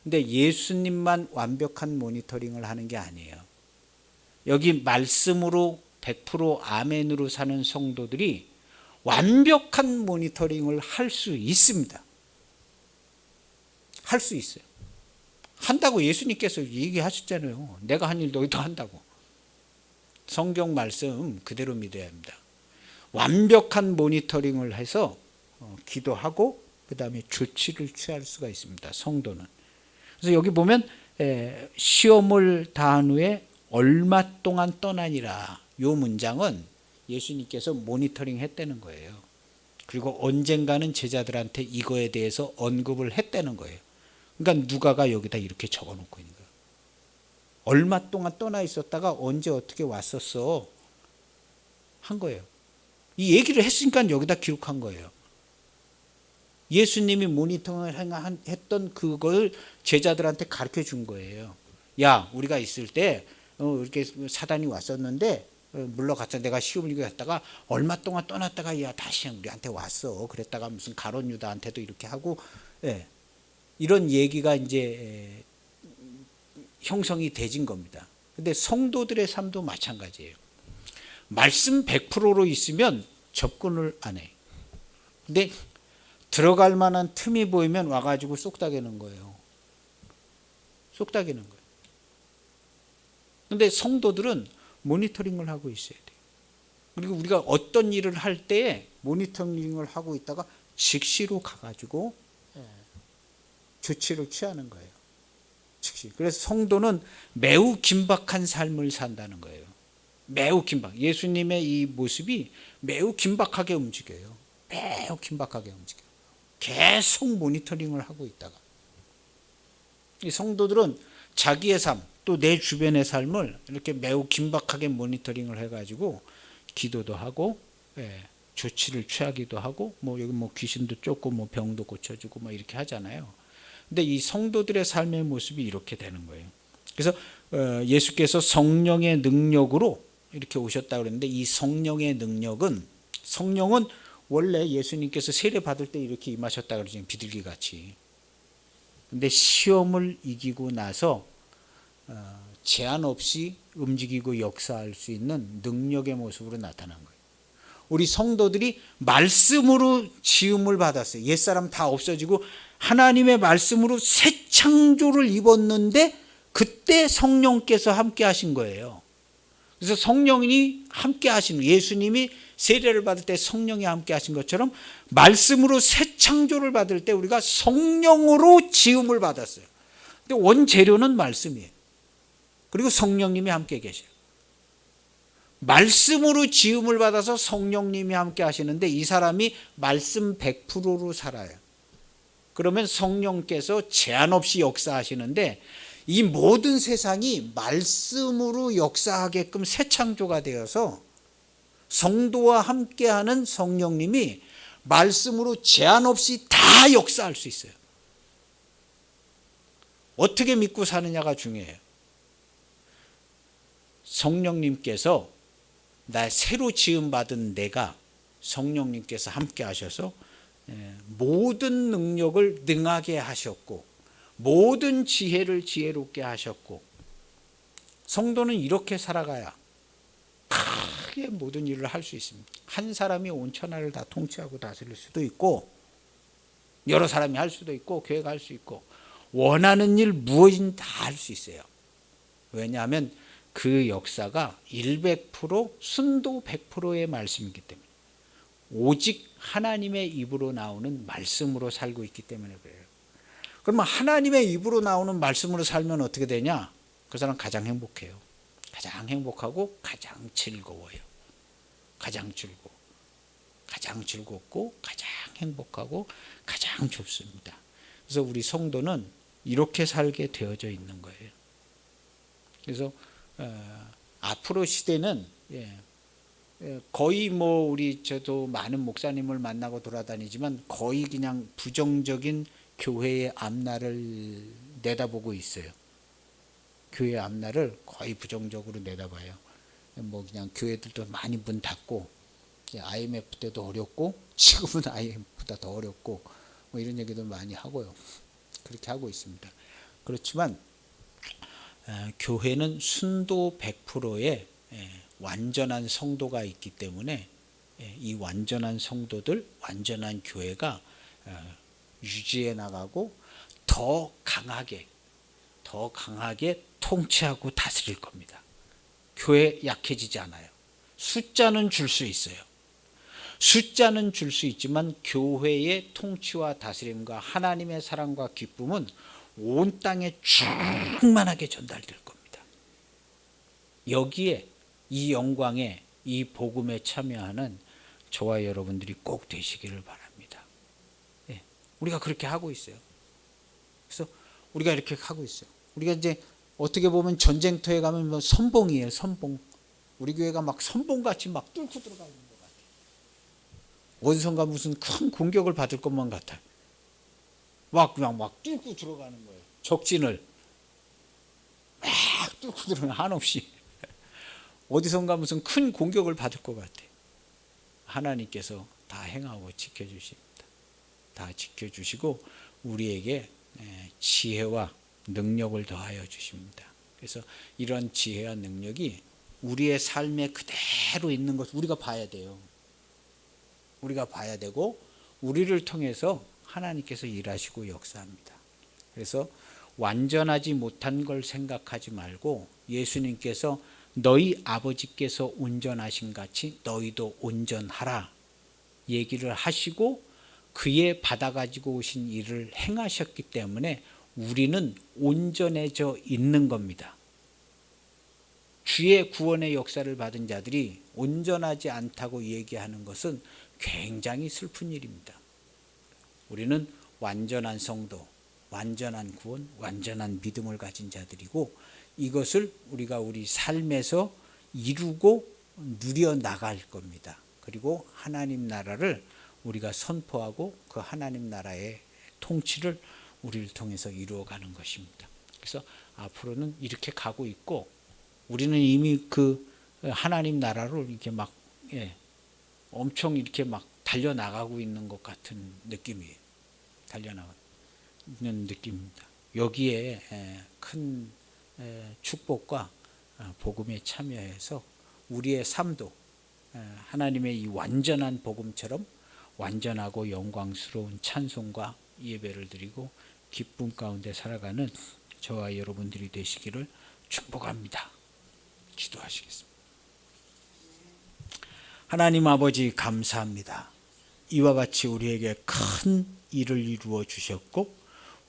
[SPEAKER 1] 근데 예수님만 완벽한 모니터링을 하는 게 아니에요. 여기 말씀으로 100% 아멘으로 사는 성도들이 완벽한 모니터링을 할 수 있습니다. 할 수 있어요. 한다고 예수님께서 얘기하셨잖아요. 내가 한 일 너희도 한다고. 성경 말씀 그대로 믿어야 합니다. 완벽한 모니터링을 해서 기도하고 그 다음에 조치를 취할 수가 있습니다. 성도는. 그래서 여기 보면 시험을 다한 후에 얼마 동안 떠나니라. 이 문장은 예수님께서 모니터링 했다는 거예요. 그리고 언젠가는 제자들한테 이거에 대해서 언급을 했다는 거예요. 그러니까 누가가 여기다 이렇게 적어놓고 있는 거예요. 얼마 동안 떠나 있었다가 언제 어떻게 왔었어 한 거예요. 이 얘기를 했으니까 여기다 기록한 거예요. 예수님이 모니터링을 했던 그걸 제자들한테 가르쳐 준 거예요. 야, 우리가 있을 때 이렇게 사단이 왔었는데 물러갔어. 내가 시험을 이겼다가 얼마 동안 떠났다가 야 다시 우리한테 왔어. 그랬다가 무슨 가룟 유다한테도 이렇게 하고, 예, 이런 얘기가 이제 형성이 되진 겁니다. 근데 성도들의 삶도 마찬가지예요. 말씀 100%로 있으면 접근을 안 해. 근데 들어갈 만한 틈이 보이면 와가지고 쏙닥이는 거예요. 쏙닥이는 거예요. 근데 성도들은 모니터링을 하고 있어야 돼요. 그리고 우리가 어떤 일을 할 때에 모니터링을 하고 있다가 즉시로 가가지고 조치를 취하는 거예요. 즉시. 그래서 성도는 매우 긴박한 삶을 산다는 거예요. 매우 긴박. 예수님의 이 모습이 매우 긴박하게 움직여요. 매우 긴박하게 움직여요. 계속 모니터링을 하고 있다가 이 성도들은 자기의 삶, 또 내 주변의 삶을 이렇게 매우 긴박하게 모니터링을 해가지고 기도도 하고, 조치를 취하기도 하고, 여기 귀신도 쫓고 병도 고쳐주고 이렇게 하잖아요. 근데 이 성도들의 삶의 모습이 이렇게 되는 거예요. 그래서 예수께서 성령의 능력으로 이렇게 오셨다 그랬는데, 이 성령의 능력은, 성령은 원래 예수님께서 세례 받을 때 이렇게 임하셨다 그러죠. 비둘기 같이. 근데 시험을 이기고 나서 제한 없이 움직이고 역사할 수 있는 능력의 모습으로 나타난 거예요. 우리 성도들이 말씀으로 지음을 받았어요. 옛사람 다 없어지고 하나님의 말씀으로 새 창조를 입었는데 그때 성령께서 함께 하신 거예요. 그래서 성령이 함께 하신, 예수님이 세례를 받을 때 성령이 함께 하신 것처럼 말씀으로 새 창조를 받을 때 우리가 성령으로 지음을 받았어요. 근데 원재료는 말씀이에요. 그리고 성령님이 함께 계셔요. 말씀으로 지음을 받아서 성령님이 함께 하시는데 이 사람이 말씀 100%로 살아요. 그러면 성령께서 제한 없이 역사하시는데 이 모든 세상이 말씀으로 역사하게끔 새 창조가 되어서 성도와 함께하는 성령님이 말씀으로 제한 없이 다 역사할 수 있어요. 어떻게 믿고 사느냐가 중요해요. 성령님께서 나 새로 지음받은 내가 성령님께서 함께 하셔서 모든 능력을 능하게 하셨고 모든 지혜를 지혜롭게 하셨고, 성도는 이렇게 살아가야 크게 모든 일을 할 수 있습니다. 한 사람이 온 천하를 다 통치하고 다스릴 수도 있고 여러 사람이 할 수도 있고 교회가 할 수 있고 원하는 일 무엇이든 다 할 수 있어요. 왜냐하면 그 역사가 100% 순도 100%의 말씀이기 때문에, 오직 하나님의 입으로 나오는 말씀으로 살고 있기 때문에 그래요. 그러면 하나님의 입으로 나오는 말씀으로 살면 어떻게 되냐? 그 사람 가장 행복해요. 가장 행복하고 가장 즐거워요. 가장 즐겁고 가장 행복하고 가장 좋습니다. 그래서 우리 성도는 이렇게 살게 되어져 있는 거예요. 그래서 앞으로 시대는 거의 저도 많은 목사님을 만나고 돌아다니지만 거의 그냥 부정적인 교회의 앞날을 내다보고 있어요. 교회의 앞날을 거의 부정적으로 내다봐요. 그냥 교회들도 많이 문 닫고 IMF 때도 어렵고 지금은 IMF보다 더 어렵고 이런 얘기도 많이 하고요. 그렇게 하고 있습니다. 그렇지만 교회는 순도 100%의 완전한 성도가 있기 때문에 이 완전한 성도들, 완전한 교회가 유지해 나가고 더 강하게 통치하고 다스릴 겁니다. 교회 약해지지 않아요. 숫자는 줄 수 있어요. 숫자는 줄 수 있지만 교회의 통치와 다스림과 하나님의 사랑과 기쁨은 온 땅에 충만하게 전달될 겁니다. 여기에 이 영광에 이 복음에 참여하는 저와 여러분들이 꼭 되시기를 바랍니다. 우리가 그렇게 하고 있어요. 그래서 우리가 이렇게 하고 있어요. 우리가 이제 어떻게 보면 전쟁터에 가면 뭐 선봉이에요. 선봉. 우리 교회가 막 선봉같이 막 뚫고 들어가는 것 같아요. 어디선가 무슨 큰 공격을 받을 것만 같아요. 그냥 막 뚫고 들어가는 거예요. 적진을 막 뚫고 들어가는, 한없이. 어디선가 무슨 큰 공격을 받을 것 같아요. 하나님께서 다 행하고 지켜주십니다. 다 지켜주시고 우리에게 지혜와 능력을 더하여 주십니다. 그래서 이런 지혜와 능력이 우리의 삶에 그대로 있는 것을 우리가 봐야 돼요. 우리가 봐야 되고 우리를 통해서 하나님께서 일하시고 역사합니다. 그래서 완전하지 못한 걸 생각하지 말고 예수님께서 너희 아버지께서 온전하신 같이 너희도 온전하라 얘기를 하시고 그의 받아가지고 오신 일을 행하셨기 때문에 우리는 온전해져 있는 겁니다. 주의 구원의 역사를 받은 자들이 온전하지 않다고 얘기하는 것은 굉장히 슬픈 일입니다. 우리는 완전한 성도, 완전한 구원, 완전한 믿음을 가진 자들이고 이것을 우리가 우리 삶에서 이루고 누려 나갈 겁니다. 그리고 하나님 나라를 우리가 선포하고 그 하나님 나라의 통치를 우리를 통해서 이루어가는 것입니다. 그래서 앞으로는 이렇게 가고 있고 우리는 이미 그 하나님 나라로 이렇게 막 엄청 이렇게 막 달려나가고 있는 것 같은 느낌이에요. 달려나가는 느낌입니다. 여기에 큰 축복과 복음에 참여해서 우리의 삶도 하나님의 이 완전한 복음처럼 완전하고 영광스러운 찬송과 예배를 드리고 기쁨 가운데 살아가는 저와 여러분들이 되시기를 축복합니다. 기도하시겠습니다. 하나님 아버지 감사합니다. 이와 같이 우리에게 큰 일을 이루어 주셨고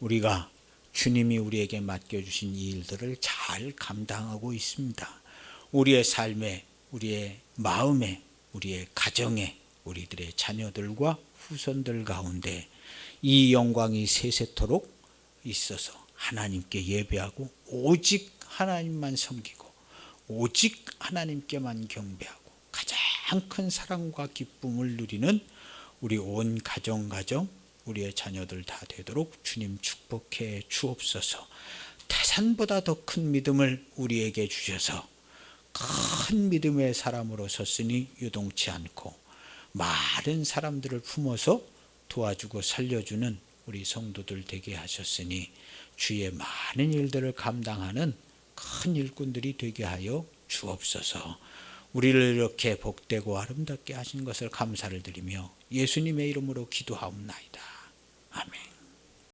[SPEAKER 1] 우리가 주님이 우리에게 맡겨주신 이 일들을 잘 감당하고 있습니다. 우리의 삶에, 우리의 마음에, 우리의 가정에, 우리들의 자녀들과 후손들 가운데 이 영광이 세세토록 있어서 하나님께 예배하고 오직 하나님만 섬기고 오직 하나님께만 경배하고 가장 큰 사랑과 기쁨을 누리는 우리 온 가정 우리의 자녀들 다 되도록 주님 축복해 주옵소서. 태산보다 더 큰 믿음을 우리에게 주셔서 큰 믿음의 사람으로 섰으니 유동치 않고 많은 사람들을 품어서 도와주고 살려주는 우리 성도들 되게 하셨으니 주의 많은 일들을 감당하는 큰 일꾼들이 되게 하여 주옵소서. 우리를 이렇게 복되고 아름답게 하신 것을 감사를 드리며 예수님의 이름으로 기도하옵나이다. 아멘.